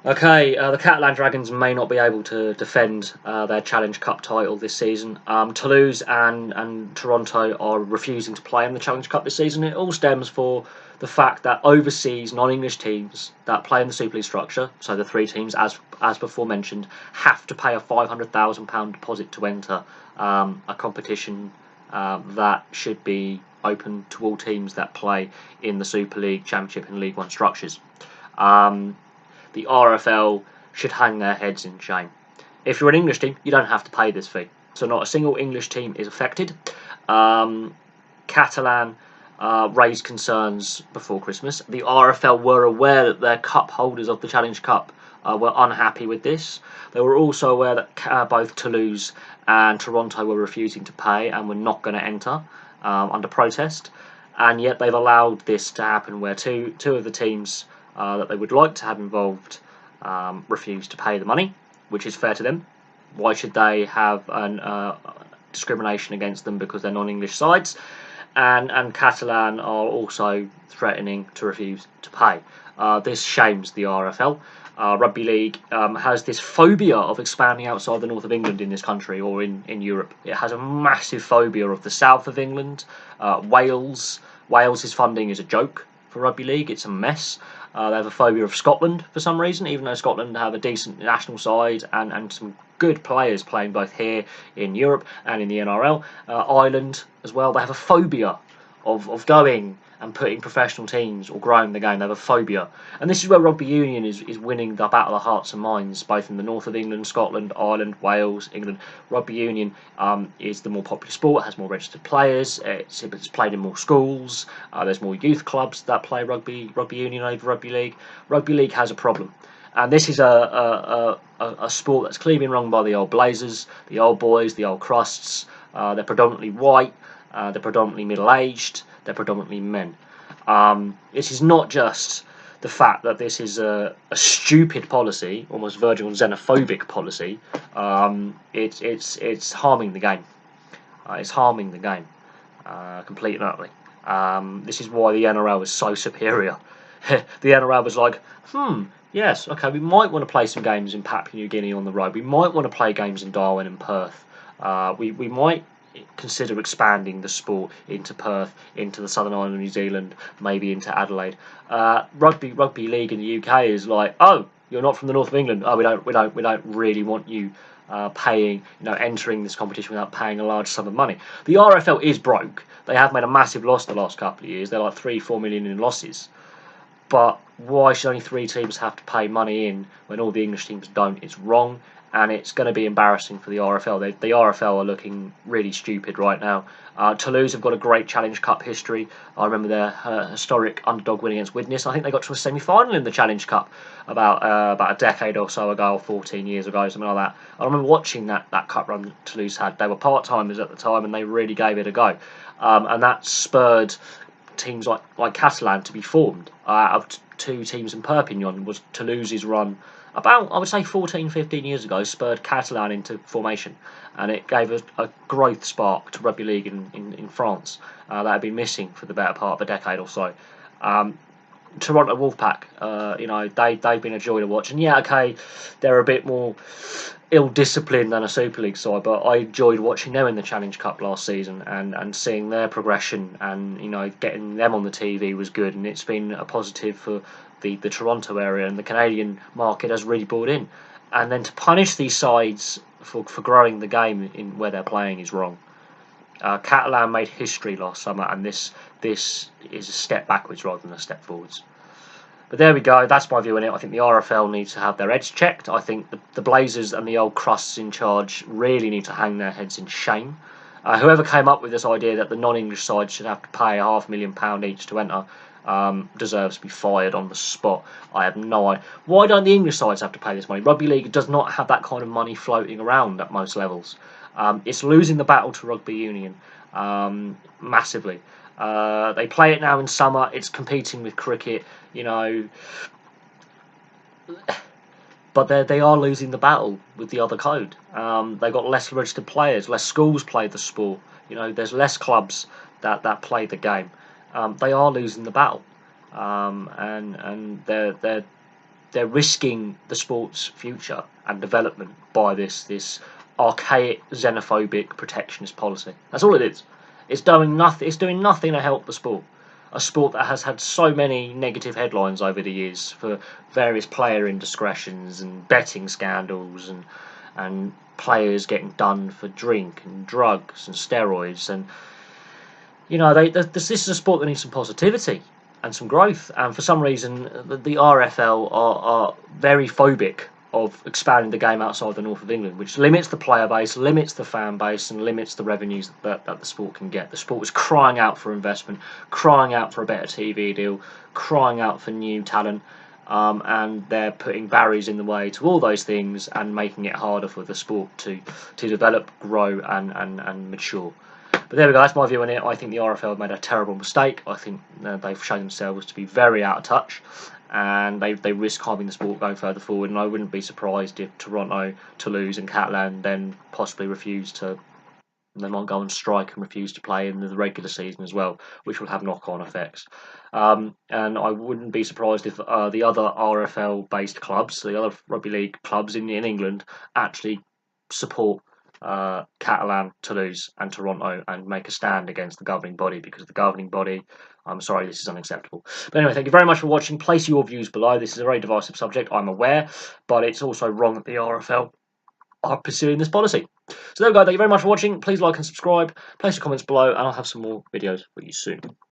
Okay, the Catalan Dragons may not be able to defend their Challenge Cup title this season. Toulouse and Toronto are refusing to play in the Challenge Cup this season. It all stems for the fact that overseas non-English teams that play in the Super League structure, so the three teams, as before mentioned, have to pay a £500,000 deposit to enter a competition that should be open to all teams that play in the Super League, Championship, and League One structures. Um, the RFL should hang their heads in shame. If you're an English team, you don't have to pay this fee. So not a single English team is affected. Catalan raised concerns before Christmas. The RFL were aware that their cup holders of the Challenge Cup were unhappy with this. They were also aware that both Toulouse and Toronto were refusing to pay and were not going to enter under protest. And yet they've allowed this to happen where two of the teams that they would like to have involved refuse to pay the money, which is fair to them. Why should they have discrimination against them because they're non-English sides? And Catalan are also threatening to refuse to pay. This shames the RFL. Rugby League has this phobia of expanding outside the north of England in this country or in Europe. It has a massive phobia of the south of England, Wales. Wales's funding is a joke for Rugby League. It's a mess. They have a phobia of Scotland for some reason, even though Scotland have a decent national side and some good players playing both here in Europe and in the NRL. Ireland as well, they have a phobia of going and putting professional teams or growing the game. They have a phobia. And this is where Rugby Union is winning the battle of hearts and minds, both in the north of England, Scotland, Ireland, Wales, England. Rugby Union is the more popular sport, has more registered players, it's played in more schools, there's more youth clubs that play Rugby Union over Rugby League. Rugby League has a problem. And this is a sport that's clearly been run by the old Blazers, the old boys, the old crusts. They're predominantly white, they're predominantly middle-aged, they're predominantly men. This is not just the fact that this is a stupid policy, almost verging on xenophobic policy. It's harming the game. It's harming the game completely and utterly. This is why the NRL is so superior. The NRL was like, yes, okay, we might want to play some games in Papua New Guinea on the road. We might want to play games in Darwin and Perth. We might consider expanding the sport into Perth, into the Southern Island of New Zealand, maybe into Adelaide. Rugby League in the UK is like, oh, you're not from the north of England. Oh, we don't really want you paying, entering this competition without paying a large sum of money. The RFL is broke. They have made a massive loss the last couple of years. They're like 3-4 million in losses. But why should only three teams have to pay money in when all the English teams don't? It's wrong, and it's going to be embarrassing for the RFL. The RFL are looking really stupid right now. Toulouse have got a great Challenge Cup history. I remember their historic underdog win against Widnes. I think they got to a semi-final in the Challenge Cup about a decade or so ago, or 14 years ago, something like that. I remember watching that cup run Toulouse had. They were part-timers at the time, and they really gave it a go. And that spurred teams like Catalan to be formed. Out of two teams in Perpignan was Toulouse's run about, I would say, 14, 15 years ago, spurred Catalan into formation, and it gave a growth spark to rugby league in France that had been missing for the better part of a decade or so. Toronto Wolfpack, they've been a joy to watch, and yeah, okay, they're a bit more ill-disciplined than a Super League side, but I enjoyed watching them in the Challenge Cup last season and seeing their progression, and getting them on the TV was good, and it's been a positive for the Toronto area, and the Canadian market has really bought in. And then to punish these sides for growing the game in where they're playing is wrong. Catalan made history last summer, and this is a step backwards rather than a step forwards. But there we go, that's my view on it. I think the RFL needs to have their heads checked. I think the Blazers and the old crusts in charge really need to hang their heads in shame. Whoever came up with this idea that the non-English side should have to pay £500,000 each to enter deserves to be fired on the spot. I have no idea. Why don't the English sides have to pay this money? Rugby League does not have that kind of money floating around at most levels. It's losing the battle to Rugby Union massively. They play it now in summer. It's competing with cricket, but they are losing the battle with the other code. They've got less registered players, less schools play the sport. There's less clubs that play the game. They are losing the battle, and they're they're risking the sport's future and development by this archaic, xenophobic, protectionist policy. That's all it is. It's doing nothing. It's doing nothing to help the sport. A sport that has had so many negative headlines over the years for various player indiscretions and betting scandals and players getting done for drink and drugs and steroids. And this is a sport that needs some positivity and some growth. And for some reason, the RFL are very phobic of expanding the game outside the north of England, which limits the player base, limits the fan base, and limits the revenues that the sport can get. The sport is crying out for investment, crying out for a better TV deal, crying out for new talent, and they're putting barriers in the way to all those things and making it harder for the sport to develop, grow, and mature. But there we go, that's my view on it. I think the RFL have made a terrible mistake. I think they've shown themselves to be very out of touch, and they risk harming the sport going further forward. And I wouldn't be surprised if Toronto, Toulouse and Catalan then possibly they might go on strike and refuse to play in the regular season as well, which will have knock-on effects. And I wouldn't be surprised if the other RFL-based clubs, the other rugby league clubs in England, actually support Catalan, Toulouse and Toronto and make a stand against the governing body, because the governing body, I'm sorry, this is unacceptable. But anyway, thank you very much for watching. Place your views below. This is a very divisive subject, I'm aware, but it's also wrong that the RFL are pursuing this policy. So there we go, thank you very much for watching. Please like and subscribe, place your comments below, and I'll have some more videos for you soon.